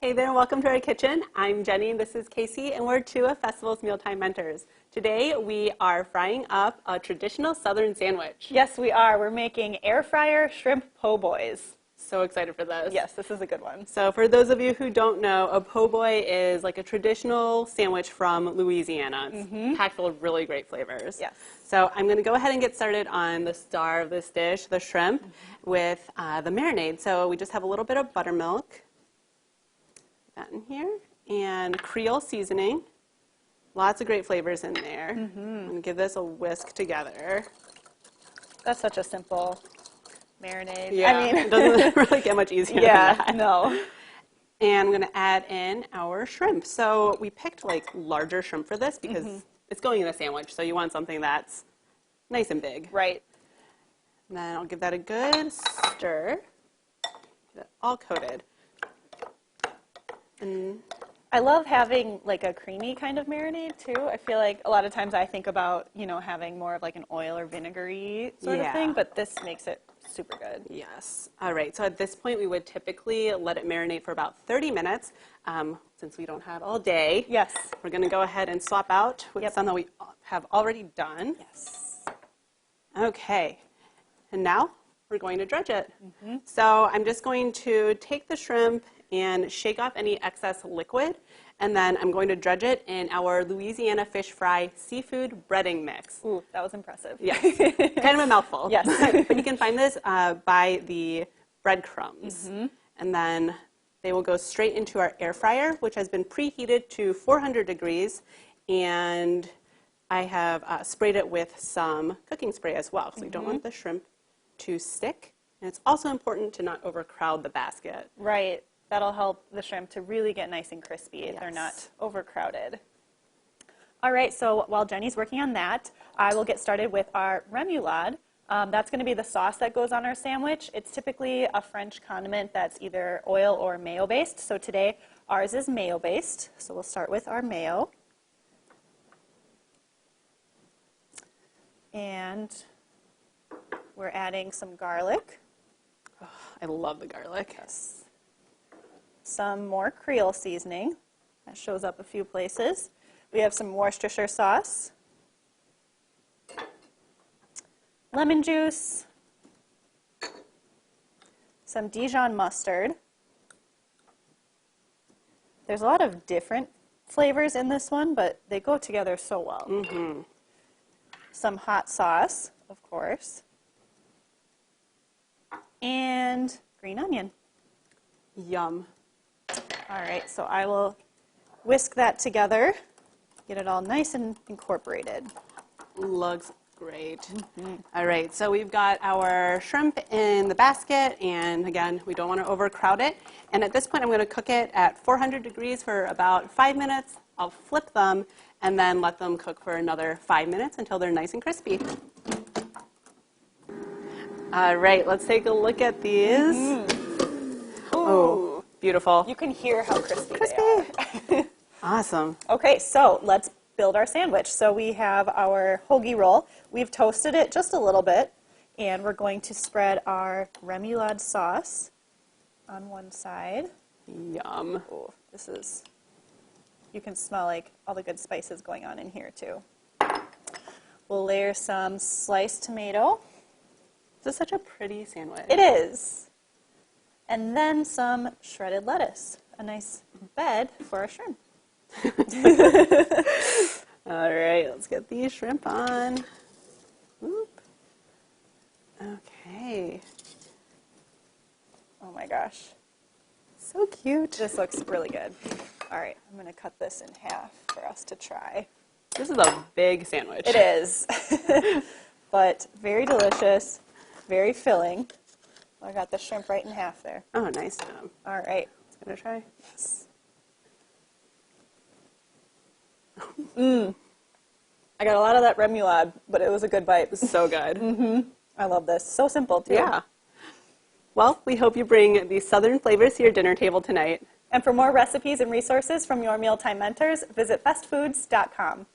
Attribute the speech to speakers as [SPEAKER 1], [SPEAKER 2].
[SPEAKER 1] Hey there, welcome to our kitchen. I'm Jenny and this is Casey, and we're two of Festival's Mealtime Mentors. Today we are frying up a traditional Southern sandwich.
[SPEAKER 2] Yes, we are. We're making air fryer shrimp po' boys.
[SPEAKER 1] So excited for this.
[SPEAKER 2] Yes, this is a good one.
[SPEAKER 1] So for those of you who don't know, a po' boy is like a traditional sandwich from Louisiana. It's packed full of really great flavors.
[SPEAKER 2] Yes.
[SPEAKER 1] So I'm going to go ahead and get started on the star of this dish, the shrimp, with the marinade. So we just have a little bit of buttermilk. That in here, and Creole seasoning. Lots of great flavors in there. I'm going to give this a whisk together.
[SPEAKER 2] That's such a simple marinade.
[SPEAKER 1] Yeah,
[SPEAKER 2] I mean,
[SPEAKER 1] it doesn't really get much easier than that.
[SPEAKER 2] No.
[SPEAKER 1] And I'm going to add in our shrimp. So we picked like larger shrimp for this because it's going in a sandwich, so you want something that's nice and big.
[SPEAKER 2] Right.
[SPEAKER 1] And then I'll give that a good stir. Get it all coated. And
[SPEAKER 2] I love having like a creamy kind of marinade too. I feel like a lot of times I think about, having more of like an oil or vinegary sort of thing, but this makes it super good.
[SPEAKER 1] Yes. All right. So at this point, we would typically let it marinate for about 30 minutes. Since we don't have all day,
[SPEAKER 2] Yes.
[SPEAKER 1] we're going to go ahead and swap out with some that we have already done.
[SPEAKER 2] Yes.
[SPEAKER 1] Okay. And now we're going to dredge it. So I'm just going to take the shrimp and shake off any excess liquid, and then I'm going to dredge it in our Louisiana fish fry seafood breading mix.
[SPEAKER 2] Ooh, that was impressive.
[SPEAKER 1] Yes, kind of a mouthful.
[SPEAKER 2] Yes.
[SPEAKER 1] But you can find this by the breadcrumbs. And then they will go straight into our air fryer, which has been preheated to 400 degrees, and I have sprayed it with some cooking spray as well, because we don't want the shrimp to stick. And it's also important to not overcrowd the basket.
[SPEAKER 2] Right. That'll help the shrimp to really get nice and crispy if they're not
[SPEAKER 1] Yes.
[SPEAKER 2] overcrowded. All right, so while Jenny's working on that, I will get started with our remoulade. That's going to be the sauce that goes on our sandwich. It's typically a French condiment that's either oil or mayo-based. So today, ours is mayo-based. So we'll start with our mayo. And we're adding some garlic.
[SPEAKER 1] Oh, I love the garlic.
[SPEAKER 2] Yes. Some more Creole seasoning. That shows up a few places. We have some Worcestershire sauce, lemon juice, some Dijon mustard. There's a lot of different flavors in this one, but they go together so well. Some hot sauce, of course, and green onion.
[SPEAKER 1] Yum.
[SPEAKER 2] All right, so I will whisk that together, get it all nice and incorporated.
[SPEAKER 1] Looks great. All right, so we've got our shrimp in the basket, and again, we don't want to overcrowd it. And at this point, I'm going to cook it at 400 degrees for about 5 minutes. I'll flip them and then let them cook for another 5 minutes until they're nice and crispy. All right, let's take a look at these. Oh, beautiful.
[SPEAKER 2] You can hear how crispy they are.
[SPEAKER 1] Awesome.
[SPEAKER 2] Okay, so let's build our sandwich. So we have our hoagie roll. We've toasted it just a little bit, and we're going to spread our remoulade sauce on one side.
[SPEAKER 1] Yum.
[SPEAKER 2] Oh, this is, you can smell like all the good spices going on in here too. We'll layer some sliced tomato.
[SPEAKER 1] This is such a pretty sandwich.
[SPEAKER 2] It is. And then some shredded lettuce, a nice bed for our shrimp.
[SPEAKER 1] All right, let's get these shrimp on. Whoop. Okay.
[SPEAKER 2] Oh my gosh.
[SPEAKER 1] So cute.
[SPEAKER 2] This looks really good. All right, I'm going to cut this in half for us to try.
[SPEAKER 1] This is a big sandwich.
[SPEAKER 2] It is, but very delicious, very filling. I got the shrimp right in half there.
[SPEAKER 1] Oh, nice job.
[SPEAKER 2] All right.
[SPEAKER 1] Let's give it a try.
[SPEAKER 2] Yes. I got a lot of that remoulade, but it was a good bite.
[SPEAKER 1] So good.
[SPEAKER 2] I love this. So simple, too.
[SPEAKER 1] Yeah. Well, we hope you bring these Southern flavors to your dinner table tonight.
[SPEAKER 2] And for more recipes and resources from your mealtime mentors, visit bestfoods.com.